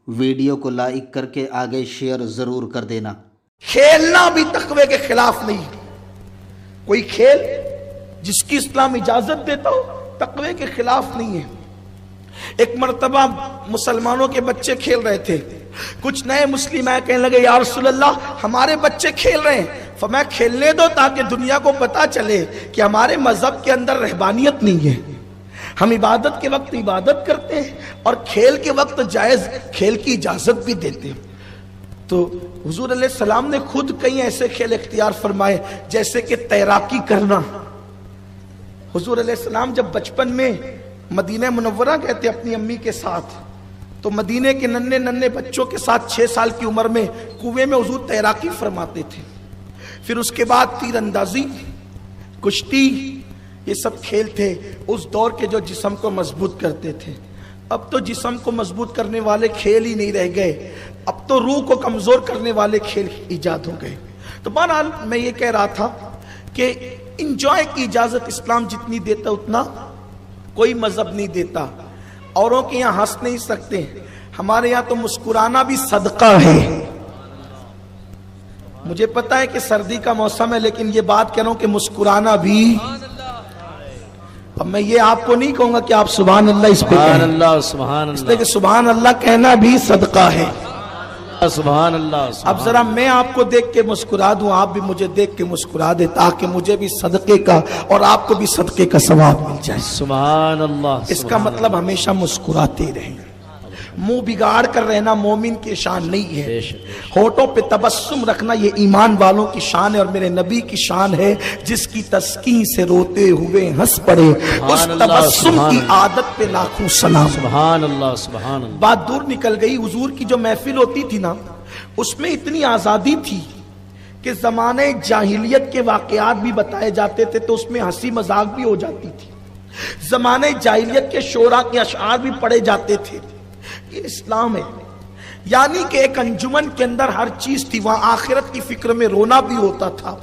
Video کو like کر کے آگے شیئر ضرور کر دینا۔ کھیلنا بھی تقوی کے خلاف نہیں۔ کوئی کھیل جس کی اسلام اجازت دیتا ہو تقوی کے خلاف نہیں ہے۔ ایک مرتبہ مسلمانوں کے بچے کھیل رہے تھے، کچھ نئے مسلم آئے، کہنے لگے یا رسول اللہ ہمارے بچے کھیل رہے ہیں۔ فرمایا کھیلنے دو تاکہ دنیا کو پتا چلے کہ ہمارے مذہب کے اندر رہبانیت نہیں ہے، ہم عبادت کے وقت عبادت کرتے ہیں اور کھیل کے وقت جائز کھیل کی اجازت بھی دیتے ہیں۔ تو حضور علیہ السلام نے خود کئی ایسے کھیل اختیار فرمائے جیسے کہ تیراکی کرنا۔ حضور علیہ السلام جب بچپن میں مدینہ منورہ گئے تھے اپنی امی کے ساتھ، تو مدینہ کے ننھے ننھے بچوں کے ساتھ 6 سال کی عمر میں کنویں میں حضور تیراکی فرماتے تھے۔ پھر اس کے بعد تیر اندازی، کشتی، یہ سب کھیل تھے اس دور کے جو جسم کو مضبوط کرتے تھے۔ اب تو جسم کو مضبوط کرنے والے کھیل ہی نہیں رہ گئے، اب تو روح کو کمزور کرنے والے کھیل ایجاد ہو گئے۔ تو بہرحال میں یہ کہہ رہا تھا کہ انجوائے کی اجازت اسلام جتنی دیتا اتنا کوئی مذہب نہیں دیتا۔ اوروں کے یہاں ہنس نہیں سکتے، ہمارے یہاں تو مسکرانا بھی صدقہ ہے۔ مجھے پتا ہے کہ سردی کا موسم ہے، لیکن یہ بات کہہ رہا ہوں کہ مسکرانا بھی، اب میں یہ آپ کو نہیں کہوں گا کہ آپ سبحان اللہ اس پہ سبحان اللہ سبحان اس اللہ لیے کہ سبحان اللہ کہنا بھی صدقہ ہے۔ سبحان اللہ۔ اب ذرا میں آپ کو دیکھ کے مسکرا دوں، آپ بھی مجھے دیکھ کے مسکرا دے تاکہ مجھے بھی صدقے کا اور آپ کو بھی صدقے کا ثواب مل جائے۔ سبحان اللہ۔ اس کا مطلب ہمیشہ مسکراتے رہیں۔ منہ بگاڑ کر رہنا مومن کی شان نہیں ہے، ہونٹوں پہ تبسم رکھنا یہ ایمان والوں کی شان ہے، اور میرے نبی کی شان ہے جس کی تسکین سے روتے ہوئے ہنس پڑے، اس تبسم کی عادت پہ لاکھوں سلام۔ سبحان اللہ سبحان اللہ۔ بات دور نکل گئی، حضور کی جو محفل ہوتی تھی نا اس میں اتنی آزادی تھی کہ زمانے جاہلیت کے واقعات بھی بتائے جاتے تھے تو اس میں ہنسی مذاق بھی ہو جاتی تھی، زمانے جاہلیت کے شعراء کے اشعار بھی پڑھے جاتے تھے۔ یہ اسلام ہے، یعنی کہ ایک انجمن کے اندر ہر چیز تھی، وہاں آخرت کی فکر میں رونا بھی ہوتا تھا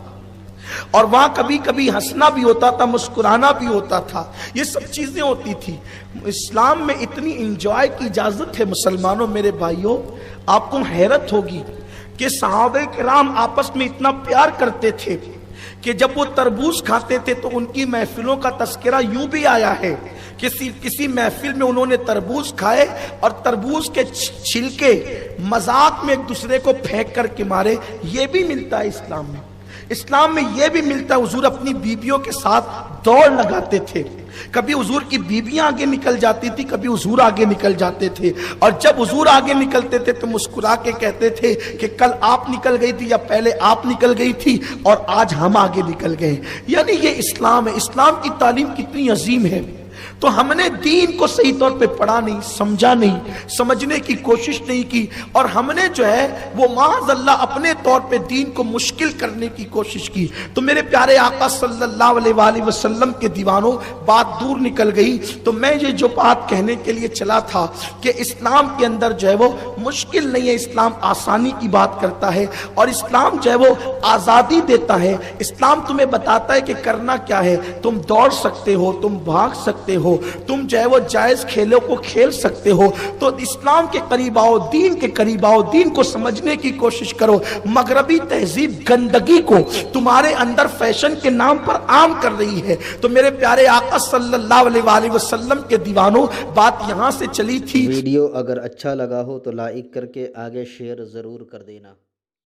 اور وہاں کبھی کبھی ہنسنا بھی ہوتا تھا، مسکرانا بھی ہوتا تھا، یہ سب چیزیں ہوتی تھی۔ اسلام میں اتنی انجوائے کی اجازت ہے مسلمانوں، میرے بھائیوں آپ کو حیرت ہوگی کہ صحابہ کرام آپس میں اتنا پیار کرتے تھے کہ جب وہ تربوز کھاتے تھے تو ان کی محفلوں کا تذکرہ یوں بھی آیا ہے کہ کسی محفل میں انہوں نے تربوز کھائے اور تربوز کے چھلکے مذاق میں ایک دوسرے کو پھینک کر کے مارے۔ یہ بھی ملتا ہے اسلام میں، اسلام میں یہ بھی ملتا ہے۔ حضور اپنی بیویوں کے ساتھ دوڑ لگاتے تھے، کبھی حضور کی بیویاں آگے نکل جاتی تھی، کبھی حضور آگے نکل جاتے تھے، اور جب حضور آگے نکلتے تھے تو مسکرا کے کہتے تھے کہ کل آپ نکل گئی تھی یا پہلے آپ نکل گئی تھی اور آج ہم آگے نکل گئے۔ یعنی یہ اسلام ہے۔ اسلام کی تعلیم کتنی عظیم ہے، تو ہم نے دین کو صحیح طور پہ پڑھا نہیں، سمجھا نہیں، سمجھنے کی کوشش نہیں کی، اور ہم نے جو ہے وہ معاذ اللہ اپنے طور پہ دین کو مشکل کرنے کی کوشش کی۔ تو میرے پیارے آقا صلی اللہ علیہ وآلہ وسلم کے دیوانوں بات دور نکل گئی۔ تو میں یہ جو بات کہنے کے لیے چلا تھا کہ اسلام کے اندر جو ہے وہ مشکل نہیں ہے، اسلام آسانی کی بات کرتا ہے، اور اسلام جو ہے وہ آزادی دیتا ہے۔ اسلام تمہیں بتاتا ہے کہ کرنا کیا ہے، تم دوڑ سکتے ہو، تم بھاگ سکتے ہو، تم جو ہے وہ جائز کھیلوں کو کھیل سکتے ہو۔ تو اسلام کے قریب آؤ، دین کے قریب آؤ، دین کو سمجھنے کی کوشش کرو۔ مغربی تہذیب گندگی کو تمہارے اندر فیشن کے نام پر عام کر رہی ہے۔ تو میرے پیارے آقا صلی اللہ علیہ وآلہ وسلم کے دیوانوں بات یہاں سے چلی تھی۔ ویڈیو اگر اچھا لگا ہو تو لائک کر کے آگے شیئر ضرور کر دینا۔